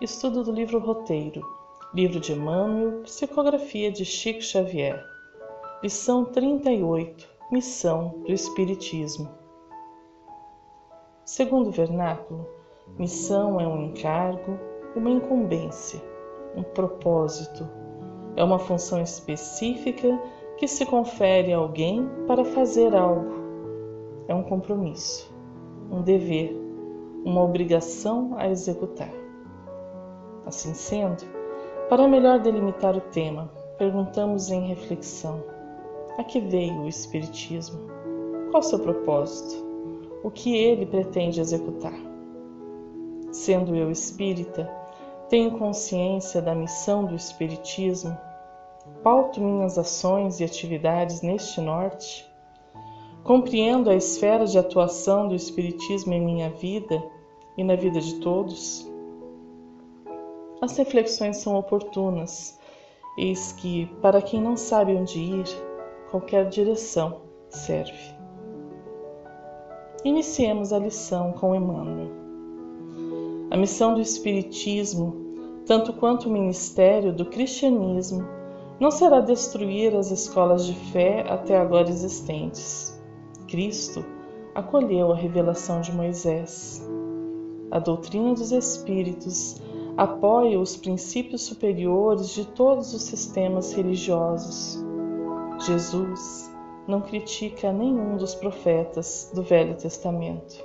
Estudo do livro Roteiro, livro de Emmanuel, psicografia de Chico Xavier. Lição 38, Missão do Espiritismo. Segundo o vernáculo, missão é um encargo, uma incumbência, um propósito. É uma função específica que se confere a alguém para fazer algo. É um compromisso, um dever, uma obrigação a executar. Assim sendo, para melhor delimitar o tema, perguntamos em reflexão: a que veio o Espiritismo? Qual seu propósito? O que ele pretende executar? Sendo eu espírita, tenho consciência da missão do Espiritismo? Pauto minhas ações e atividades neste norte? Compreendo a esfera de atuação do Espiritismo em minha vida e na vida de todos? As reflexões são oportunas, eis que, para quem não sabe onde ir, qualquer direção serve. Iniciemos a lição com Emmanuel. A missão do Espiritismo, tanto quanto o ministério do cristianismo, não será destruir as escolas de fé até agora existentes. Cristo acolheu a revelação de Moisés. A doutrina dos Espíritos apoia os princípios superiores de todos os sistemas religiosos. Jesus não critica nenhum dos profetas do Velho Testamento.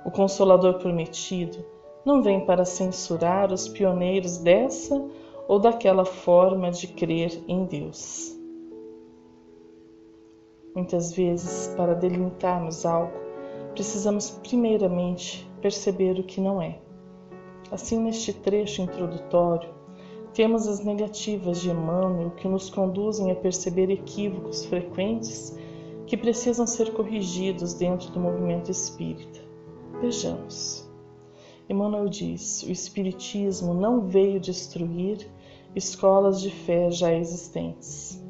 O Consolador prometido não vem para censurar os pioneiros dessa ou daquela forma de crer em Deus. Muitas vezes, para delimitarmos algo, precisamos primeiramente perceber o que não é. Assim, neste trecho introdutório, temos as negativas de Emmanuel que nos conduzem a perceber equívocos frequentes que precisam ser corrigidos dentro do movimento espírita. Vejamos. Emmanuel diz: o Espiritismo não veio destruir escolas de fé já existentes.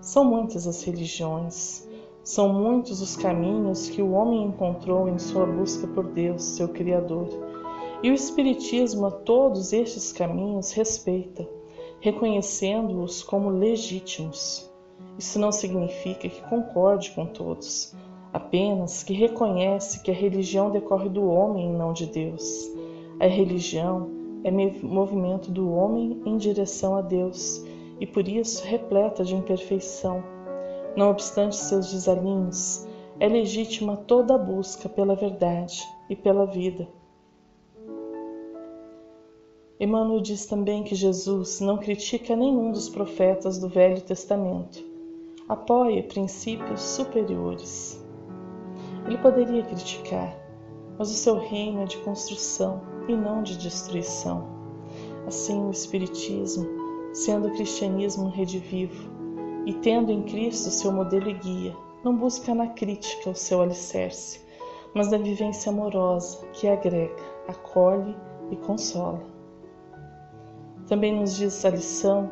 São muitas as religiões, são muitos os caminhos que o homem encontrou em sua busca por Deus, seu Criador. E o Espiritismo a todos estes caminhos respeita, reconhecendo-os como legítimos. Isso não significa que concorde com todos, apenas que reconhece que a religião decorre do homem e não de Deus. A religião é movimento do homem em direção a Deus e por isso repleta de imperfeição. Não obstante seus desalinhos, é legítima toda a busca pela verdade e pela vida. Emmanuel diz também que Jesus não critica nenhum dos profetas do Velho Testamento. Apoia princípios superiores. Ele poderia criticar, mas o seu reino é de construção e não de destruição. Assim, o Espiritismo, sendo o cristianismo um redivivo e tendo em Cristo seu modelo e guia, não busca na crítica o seu alicerce, mas na vivência amorosa que agrega, acolhe e consola. Também nos diz a lição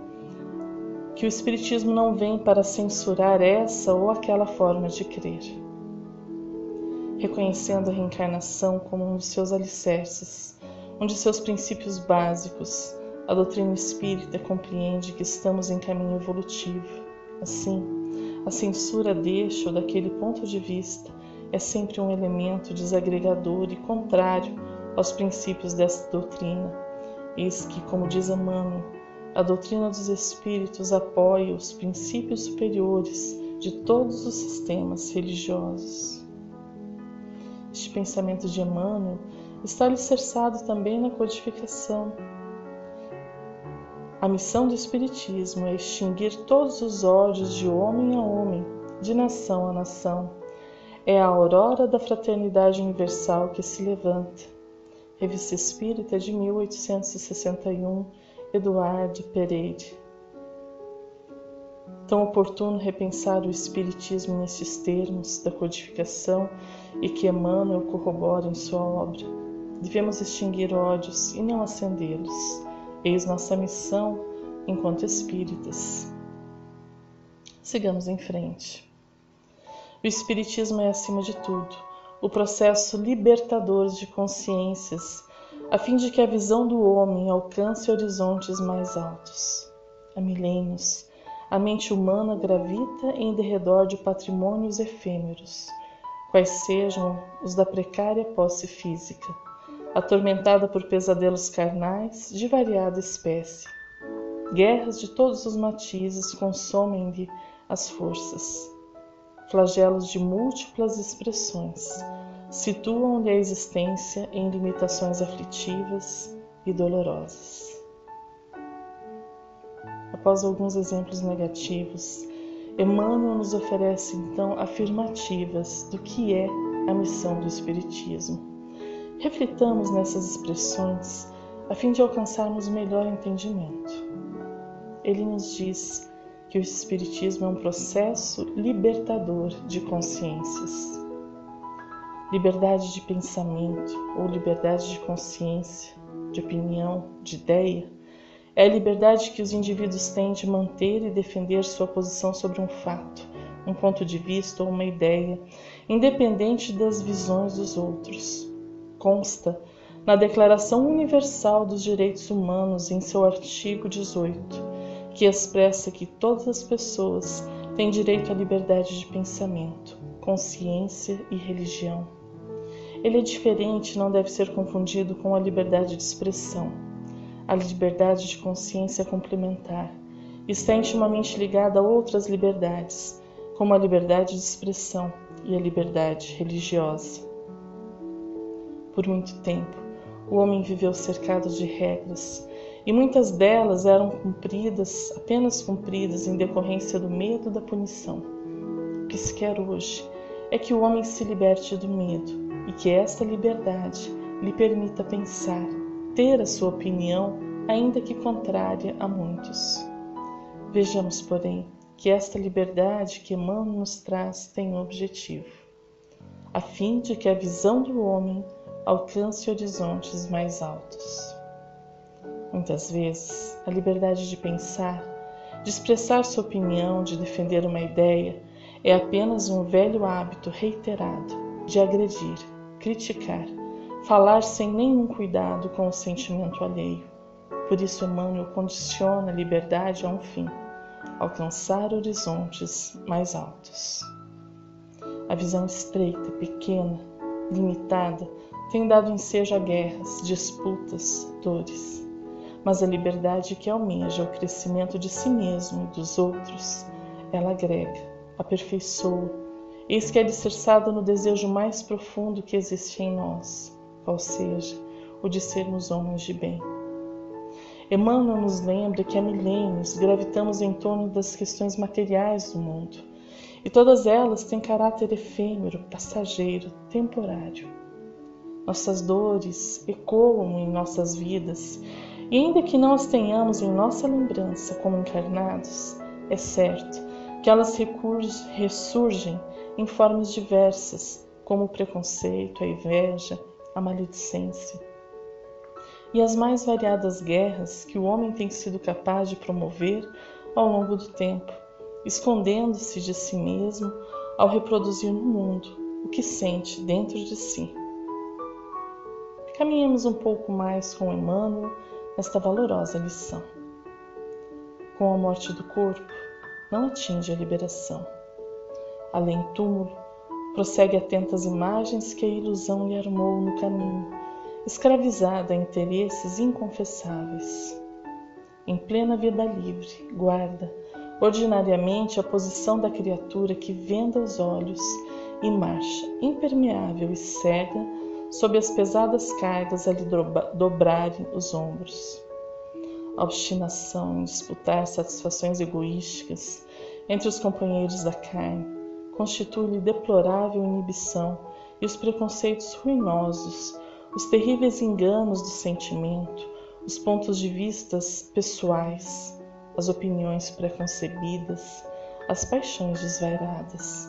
que o Espiritismo não vem para censurar essa ou aquela forma de crer. Reconhecendo a reencarnação como um dos seus alicerces, um de seus princípios básicos, a doutrina espírita compreende que estamos em caminho evolutivo. Assim, a censura deste ou daquele ponto de vista é sempre um elemento desagregador e contrário aos princípios desta doutrina. Eis que, como diz Emmanuel, a doutrina dos Espíritos apoia os princípios superiores de todos os sistemas religiosos. Este pensamento de Emmanuel está alicerçado também na codificação. A missão do Espiritismo é extinguir todos os ódios de homem a homem, de nação a nação. É a aurora da fraternidade universal que se levanta. Revista Espírita de 1861, Eduardo Pereira. Tão oportuno repensar o Espiritismo nesses termos da codificação e que Emmanuel corrobora em sua obra. Devemos extinguir ódios e não acendê-los. Eis nossa missão enquanto espíritas. Sigamos em frente. O Espiritismo é, acima de tudo, o processo libertador de consciências a fim de que a visão do homem alcance horizontes mais altos. Há milênios, a mente humana gravita em derredor de patrimônios efêmeros, quais sejam os da precária posse física, atormentada por pesadelos carnais de variada espécie. Guerras de todos os matizes consomem-lhe as forças. Flagelos de múltiplas expressões situam-lhe a existência em limitações aflitivas e dolorosas. Após alguns exemplos negativos, Emmanuel nos oferece então afirmativas do que é a missão do Espiritismo. Reflitamos nessas expressões a fim de alcançarmos melhor entendimento. Ele nos diz que o Espiritismo é um processo libertador de consciências. Liberdade de pensamento ou liberdade de consciência, de opinião, de ideia, é a liberdade que os indivíduos têm de manter e defender sua posição sobre um fato, um ponto de vista ou uma ideia, independente das visões dos outros. Consta na Declaração Universal dos Direitos Humanos, em seu artigo 18, que expressa que todas as pessoas têm direito à liberdade de pensamento, consciência e religião. Ele é diferente e não deve ser confundido com a liberdade de expressão. A liberdade de consciência complementar está intimamente ligada a outras liberdades, como a liberdade de expressão e a liberdade religiosa. Por muito tempo, o homem viveu cercado de regras, e muitas delas eram apenas cumpridas em decorrência do medo da punição. O que se quer hoje é que o homem se liberte do medo e que esta liberdade lhe permita pensar, ter a sua opinião, ainda que contrária a muitos. Vejamos, porém, que esta liberdade que Emmanuel nos traz tem um objetivo, a fim de que a visão do homem alcance horizontes mais altos. Muitas vezes, a liberdade de pensar, de expressar sua opinião, de defender uma ideia, é apenas um velho hábito reiterado de agredir, criticar, falar sem nenhum cuidado com o sentimento alheio. Por isso, Emmanuel condiciona a liberdade a um fim: alcançar horizontes mais altos. A visão estreita, pequena, limitada, tem dado ensejo a guerras, disputas, dores. Mas a liberdade que almeja o crescimento de si mesmo e dos outros, ela agrega, aperfeiçoa, eis que é alicerçada no desejo mais profundo que existe em nós, qual seja o de sermos homens de bem. Emmanuel nos lembra que há milênios gravitamos em torno das questões materiais do mundo, e todas elas têm caráter efêmero, passageiro, temporário. Nossas dores ecoam em nossas vidas, e ainda que não as tenhamos em nossa lembrança como encarnados, é certo que elas ressurgem em formas diversas, como o preconceito, a inveja, a maledicência. E as mais variadas guerras que o homem tem sido capaz de promover ao longo do tempo, escondendo-se de si mesmo ao reproduzir no mundo o que sente dentro de si. Caminhemos um pouco mais com Emmanuel nesta valorosa lição. Com a morte do corpo, não atinge a liberação. Além túmulo, prossegue atentas imagens que a ilusão lhe armou no caminho, escravizada a interesses inconfessáveis. Em plena vida livre, guarda, ordinariamente, a posição da criatura que venda os olhos e marcha, impermeável e cega, sob as pesadas cargas a lhe dobrarem os ombros. A obstinação em disputar satisfações egoísticas entre os companheiros da carne constitui-lhe deplorável inibição, e os preconceitos ruinosos, os terríveis enganos do sentimento, os pontos de vistas pessoais, as opiniões preconcebidas, as paixões desvairadas,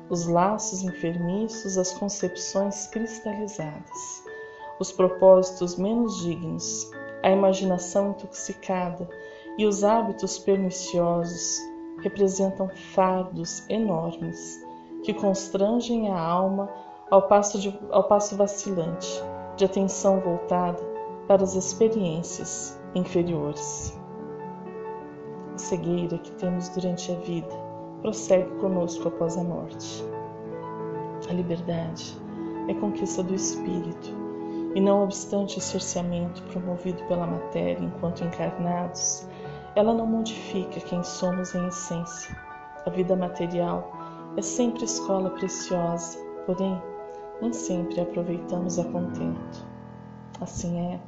os laços enfermiços, as concepções cristalizadas, os propósitos menos dignos, a imaginação intoxicada e os hábitos perniciosos representam fardos enormes que constrangem a alma ao passo vacilante, de atenção voltada para as experiências inferiores. A cegueira que temos durante a vida prossegue conosco após a morte. A liberdade é conquista do espírito, e não obstante o cerceamento promovido pela matéria enquanto encarnados, ela não modifica quem somos em essência. A vida material é sempre escola preciosa, porém, nem sempre a aproveitamos a contento. Assim é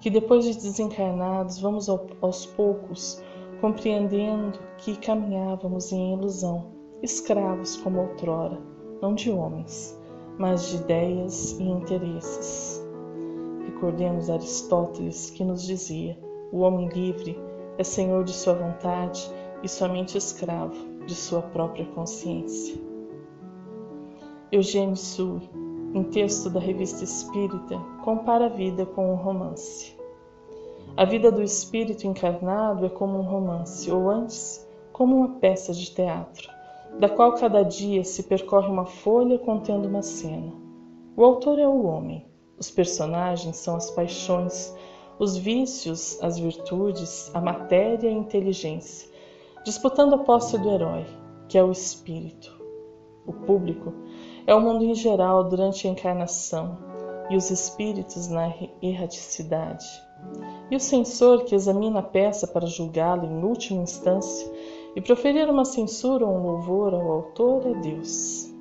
que depois de desencarnados, vamos aos poucos compreendendo que caminhávamos em ilusão, escravos como outrora, não de homens, mas de ideias e interesses. Recordemos Aristóteles, que nos dizia: o homem livre é senhor de sua vontade e somente escravo de sua própria consciência. Eugênio Sue, em texto da Revista Espírita, compara a vida com um romance. A vida do espírito encarnado é como um romance, ou antes, como uma peça de teatro, da qual cada dia se percorre uma folha contendo uma cena. O autor é o homem, os personagens são as paixões, os vícios, as virtudes, a matéria e a inteligência, disputando a posse do herói, que é o espírito. O público é o mundo em geral durante a encarnação e os espíritos na erraticidade. E o censor que examina a peça para julgá-la em última instância e proferir uma censura ou um louvor ao autor é Deus.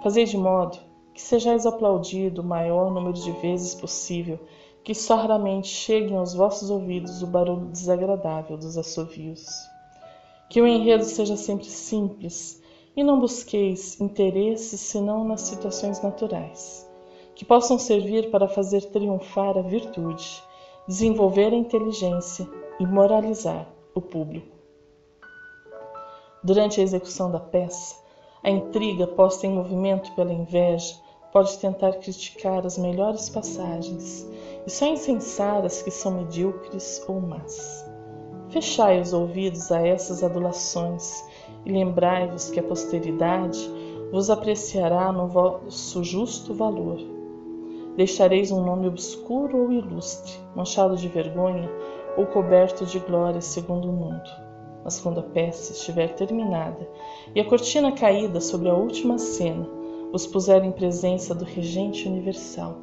Fazei de modo que sejais aplaudido o maior número de vezes possível, que só raramente cheguem aos vossos ouvidos o barulho desagradável dos assovios. Que o enredo seja sempre simples, e não busqueis interesses senão nas situações naturais, que possam servir para fazer triunfar a virtude, desenvolver a inteligência e moralizar o público. Durante a execução da peça, a intriga posta em movimento pela inveja pode tentar criticar as melhores passagens e só incensar as que são medíocres ou más. Fechai os ouvidos a essas adulações e lembrai-vos que a posteridade vos apreciará no vosso justo valor. Deixareis um nome obscuro ou ilustre, manchado de vergonha ou coberto de glória segundo o mundo. Mas quando a peça estiver terminada e a cortina caída sobre a última cena vos puser em presença do Regente Universal,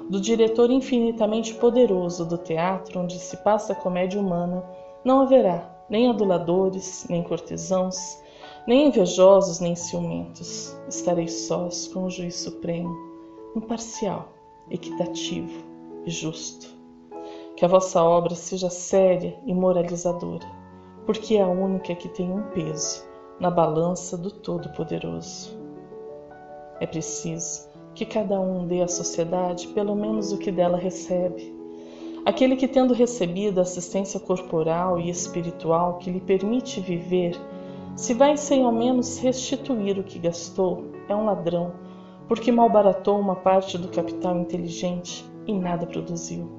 do diretor infinitamente poderoso do teatro onde se passa a comédia humana, não haverá nem aduladores, nem cortesãos, nem invejosos, nem ciumentos. Estareis sós com o Juiz Supremo, imparcial, equitativo e justo. Que a vossa obra seja séria e moralizadora, porque é a única que tem um peso na balança do Todo-Poderoso. É preciso que cada um dê à sociedade pelo menos o que dela recebe. Aquele que, tendo recebido a assistência corporal e espiritual que lhe permite viver, se vai sem ao menos restituir o que gastou, é um ladrão, porque malbaratou uma parte do capital inteligente e nada produziu.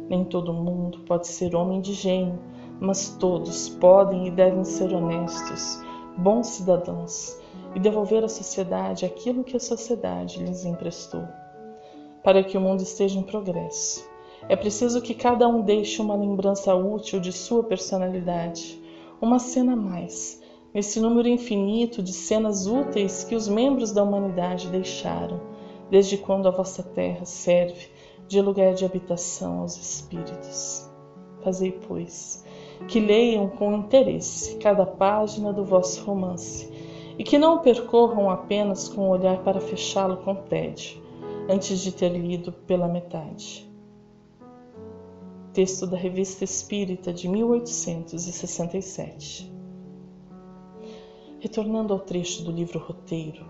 Nem todo mundo pode ser homem de gênio, mas todos podem e devem ser honestos, bons cidadãos, e devolver à sociedade aquilo que a sociedade lhes emprestou. Para que o mundo esteja em progresso, é preciso que cada um deixe uma lembrança útil de sua personalidade, uma cena a mais, nesse número infinito de cenas úteis que os membros da humanidade deixaram, desde quando a vossa terra serve de lugar de habitação aos espíritos. Fazei, pois, que leiam com interesse cada página do vosso romance, e que não o percorram apenas com o olhar para fechá-lo com tédio, antes de ter lido pela metade. Texto da Revista Espírita de 1867. Retornando ao trecho do livro Roteiro,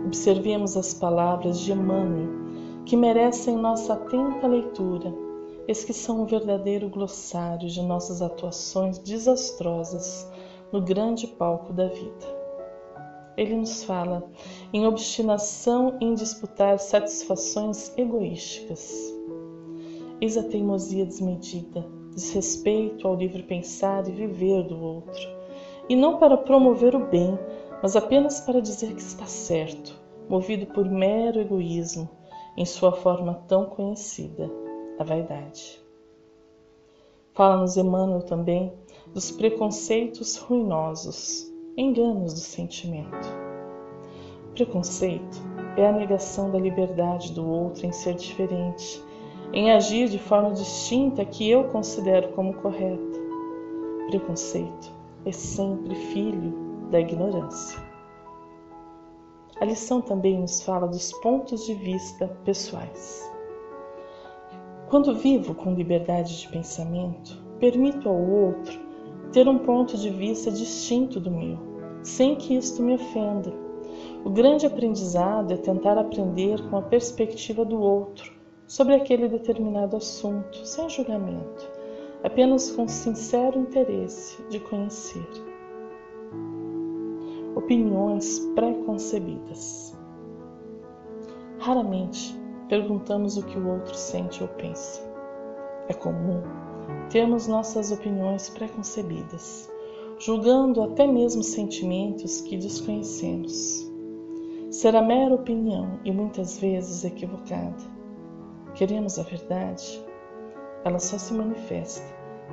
observemos as palavras de Emmanuel, que merecem nossa atenta leitura, eis que são um verdadeiro glossário de nossas atuações desastrosas no grande palco da vida. Ele nos fala em obstinação em disputar satisfações egoísticas. Eis a teimosia desmedida, desrespeito ao livre pensar e viver do outro, e não para promover o bem, mas apenas para dizer que está certo, movido por mero egoísmo, em sua forma tão conhecida, a vaidade. Fala-nos Emmanuel também dos preconceitos ruinosos, enganos do sentimento. O preconceito é a negação da liberdade do outro em ser diferente, em agir de forma distinta que eu considero como correta. O preconceito é sempre filho da ignorância. A lição também nos fala dos pontos de vista pessoais. Quando vivo com liberdade de pensamento, permito ao outro ter um ponto de vista distinto do meu, sem que isto me ofenda. O grande aprendizado é tentar aprender com a perspectiva do outro sobre aquele determinado assunto, sem julgamento, apenas com sincero interesse de conhecer. Opiniões pré-concebidas. Raramente perguntamos o que o outro sente ou pensa. É comum termos nossas opiniões pré-concebidas, julgando até mesmo sentimentos que desconhecemos. Será mera opinião e muitas vezes equivocada. Queremos a verdade? Ela só se manifesta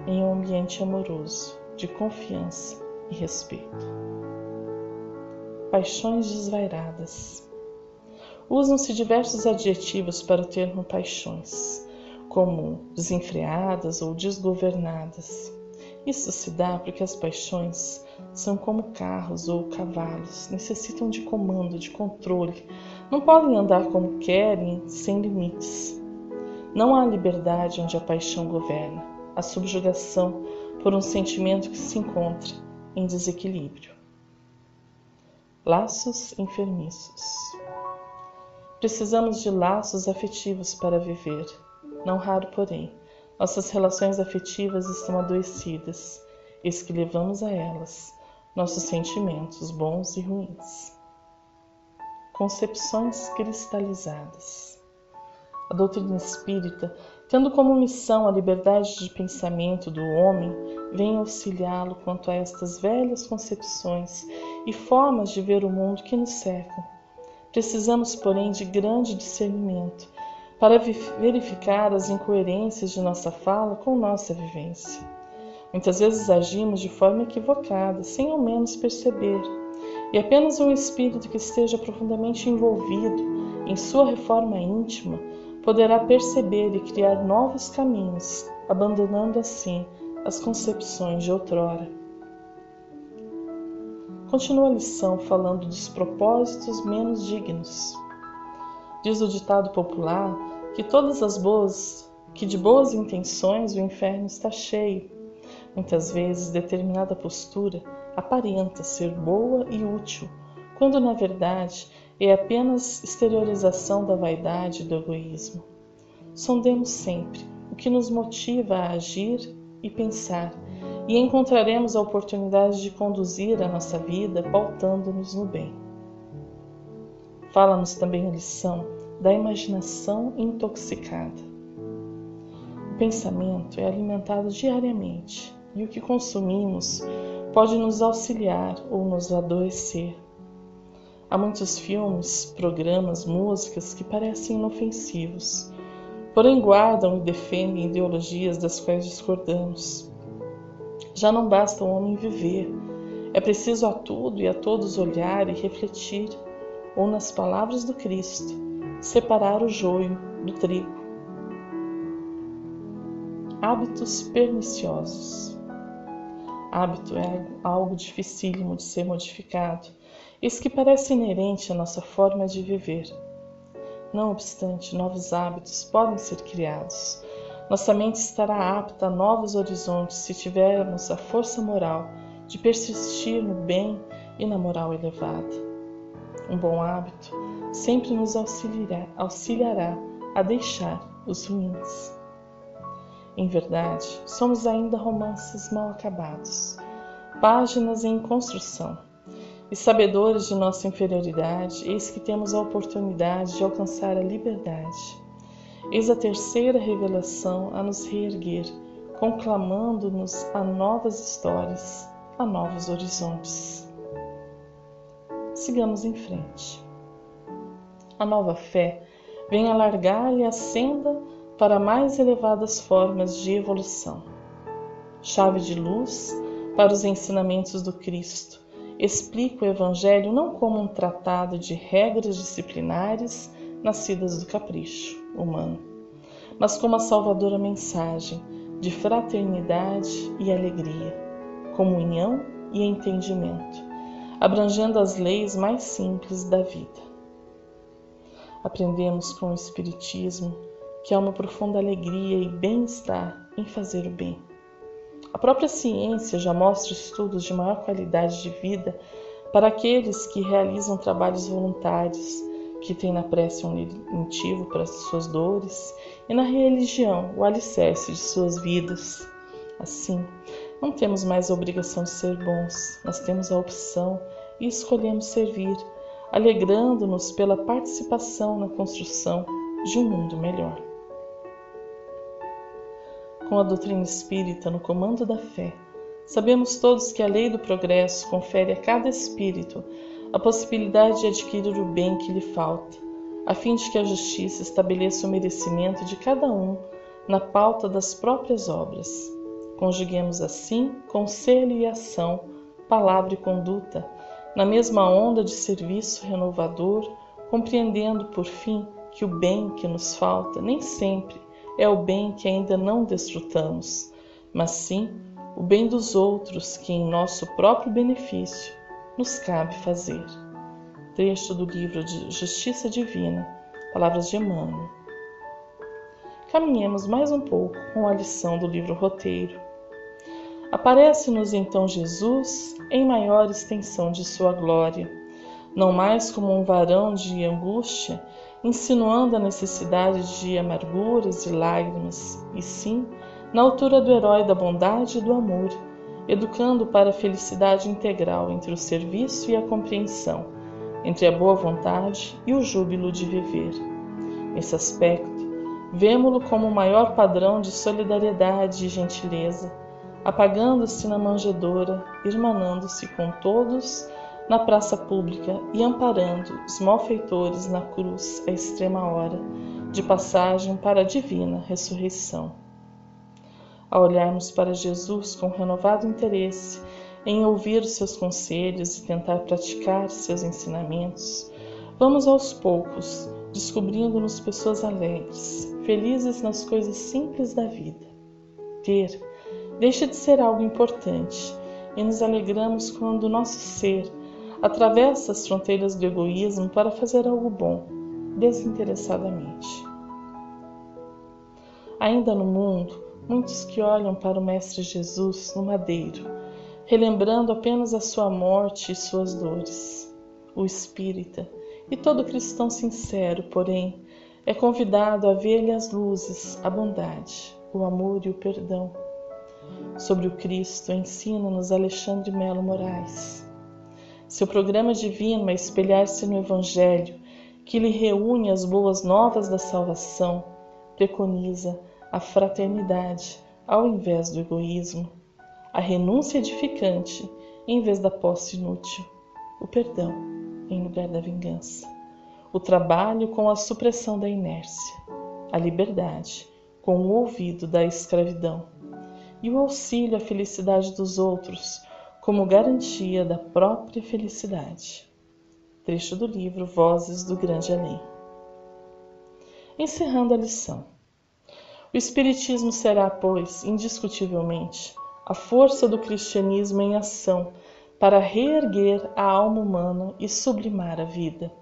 em um ambiente amoroso, de confiança e respeito. Paixões desvairadas. Usam-se diversos adjetivos para o termo paixões, como desenfreadas ou desgovernadas. Isso se dá porque as paixões são como carros ou cavalos, necessitam de comando, de controle, não podem andar como querem, sem limites. Não há liberdade onde a paixão governa, a subjugação por um sentimento que se encontra em desequilíbrio. Laços enfermiços. Precisamos de laços afetivos para viver. Não raro, porém, nossas relações afetivas estão adoecidas, eis que levamos a elas nossos sentimentos bons e ruins. Concepções cristalizadas. A doutrina espírita, tendo como missão a liberdade de pensamento do homem, vem auxiliá-lo quanto a estas velhas concepções e formas de ver o mundo que nos cercam. Precisamos, porém, de grande discernimento para verificar as incoerências de nossa fala com nossa vivência. Muitas vezes agimos de forma equivocada, sem ao menos perceber, e apenas um espírito que esteja profundamente envolvido em sua reforma íntima poderá perceber e criar novos caminhos, abandonando assim as concepções de outrora. Continua a lição falando dos propósitos menos dignos. Diz o ditado popular que de boas intenções o inferno está cheio. Muitas vezes determinada postura aparenta ser boa e útil, quando na verdade é apenas exteriorização da vaidade e do egoísmo. Sondemos sempre o que nos motiva a agir e pensar, e encontraremos a oportunidade de conduzir a nossa vida pautando-nos no bem. Fala-nos também a lição da imaginação intoxicada. O pensamento é alimentado diariamente, e o que consumimos pode nos auxiliar ou nos adoecer. Há muitos filmes, programas, músicas que parecem inofensivos, porém guardam e defendem ideologias das quais discordamos. Já não basta o homem viver, é preciso a tudo e a todos olhar e refletir, ou nas palavras do Cristo, separar o joio do trigo. Hábitos perniciosos. Hábito é algo dificílimo de ser modificado, isso que parece inerente à nossa forma de viver. Não obstante, novos hábitos podem ser criados. Nossa mente estará apta a novos horizontes se tivermos a força moral de persistir no bem e na moral elevada. Um bom hábito sempre nos auxiliará a deixar os ruins. Em verdade, somos ainda romances mal acabados, páginas em construção. E sabedores de nossa inferioridade, eis que temos a oportunidade de alcançar a liberdade. Eis a terceira revelação a nos reerguer, conclamando-nos a novas histórias, a novos horizontes. Sigamos em frente. A nova fé vem alargar-lhe a senda para mais elevadas formas de evolução. Chave de luz para os ensinamentos do Cristo, explica o Evangelho não como um tratado de regras disciplinares nascidas do capricho humano, mas como a salvadora mensagem de fraternidade e alegria, comunhão e entendimento, abrangendo as leis mais simples da vida. Aprendemos com o Espiritismo que há uma profunda alegria e bem-estar em fazer o bem. A própria ciência já mostra estudos de maior qualidade de vida para aqueles que realizam trabalhos voluntários, que têm na prece um motivo para as suas dores e na religião o alicerce de suas vidas. Assim, não temos mais a obrigação de ser bons, mas temos a opção e escolhemos servir, alegrando-nos pela participação na construção de um mundo melhor. Com a doutrina espírita no comando da fé, sabemos todos que a lei do progresso confere a cada espírito a possibilidade de adquirir o bem que lhe falta, a fim de que a justiça estabeleça o merecimento de cada um na pauta das próprias obras. Conjuguemos assim conselho e ação, palavra e conduta, na mesma onda de serviço renovador, compreendendo por fim que o bem que nos falta nem sempre é o bem que ainda não desfrutamos, mas sim o bem dos outros que em nosso próprio benefício nos cabe fazer. Trecho do livro de Justiça Divina, palavras de Emmanuel. Caminhemos mais um pouco com a lição do livro Roteiro. Aparece-nos então Jesus em maior extensão de sua glória, não mais como um varão de angústia, insinuando a necessidade de amarguras e lágrimas, e sim na altura do herói da bondade e do amor, educando para a felicidade integral entre o serviço e a compreensão, entre a boa vontade e o júbilo de viver. Nesse aspecto, vemo-lo como o maior padrão de solidariedade e gentileza, apagando-se na manjedoura, irmanando-se com todos na praça pública e amparando os malfeitores na cruz à extrema hora, de passagem para a divina ressurreição. Ao olharmos para Jesus com renovado interesse em ouvir os seus conselhos e tentar praticar seus ensinamentos, vamos aos poucos descobrindo-nos pessoas alegres, felizes nas coisas simples da vida. Ter deixa de ser algo importante e nos alegramos quando o nosso ser atravessa as fronteiras do egoísmo para fazer algo bom, desinteressadamente. Ainda no mundo, muitos que olham para o Mestre Jesus no madeiro, relembrando apenas a sua morte e suas dores. O espírita, e todo cristão sincero, porém, é convidado a ver-lhe as luzes, a bondade, o amor e o perdão. Sobre o Cristo ensina-nos Alexandre Melo Moraes. Seu programa divino é espelhar-se no Evangelho, que lhe reúne as boas novas da salvação, preconiza a fraternidade ao invés do egoísmo, a renúncia edificante em vez da posse inútil, o perdão em lugar da vingança, o trabalho com a supressão da inércia, a liberdade com o ouvido da escravidão e o auxílio à felicidade dos outros como garantia da própria felicidade. Trecho do livro Vozes do Grande Além. Encerrando a lição. O Espiritismo será, pois, indiscutivelmente, a força do cristianismo em ação para reerguer a alma humana e sublimar a vida.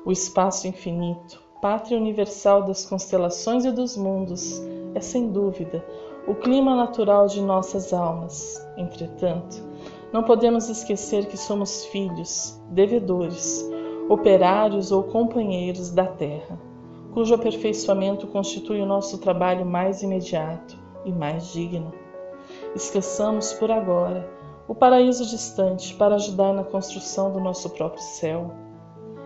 O espaço infinito, pátria universal das constelações e dos mundos, é sem dúvida o clima natural de nossas almas. Entretanto, não podemos esquecer que somos filhos, devedores, operários ou companheiros da terra, cujo aperfeiçoamento constitui o nosso trabalho mais imediato e mais digno. Esqueçamos por agora o paraíso distante para ajudar na construção do nosso próprio céu.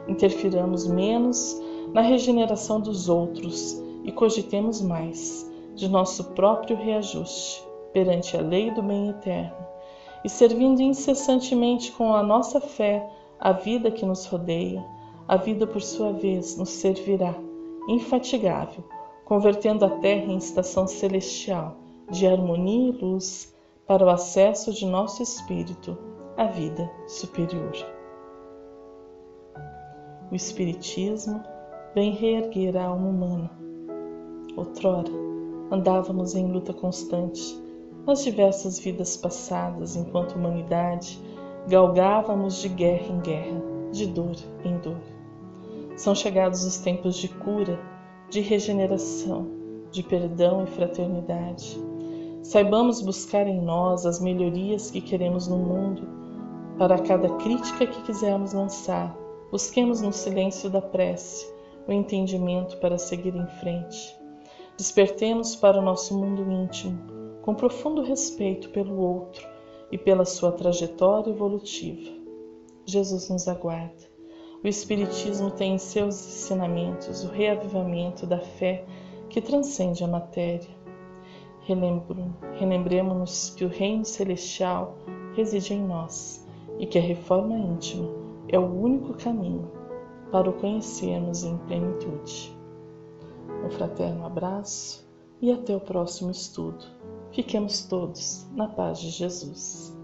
Interfiramos menos na regeneração dos outros e cogitemos mais de nosso próprio reajuste perante a lei do bem eterno e servindo incessantemente com a nossa fé a vida que nos rodeia, a vida por sua vez nos servirá, infatigável, convertendo a Terra em estação celestial de harmonia e luz para o acesso de nosso espírito à vida superior. O Espiritismo vem reerguer a alma humana. Outrora, andávamos em luta constante nas diversas vidas passadas, enquanto humanidade galgávamos de guerra em guerra, de dor em dor. São chegados os tempos de cura, de regeneração, de perdão e fraternidade. Saibamos buscar em nós as melhorias que queremos no mundo. Para cada crítica que quisermos lançar, busquemos no silêncio da prece o entendimento para seguir em frente. Despertemos para o nosso mundo íntimo, com profundo respeito pelo outro e pela sua trajetória evolutiva. Jesus nos aguarda. O Espiritismo tem em seus ensinamentos o reavivamento da fé que transcende a matéria. Relembremos-nos que o reino celestial reside em nós e que a reforma íntima é o único caminho para o conhecermos em plenitude. Um fraterno abraço e até o próximo estudo. Fiquemos todos na paz de Jesus.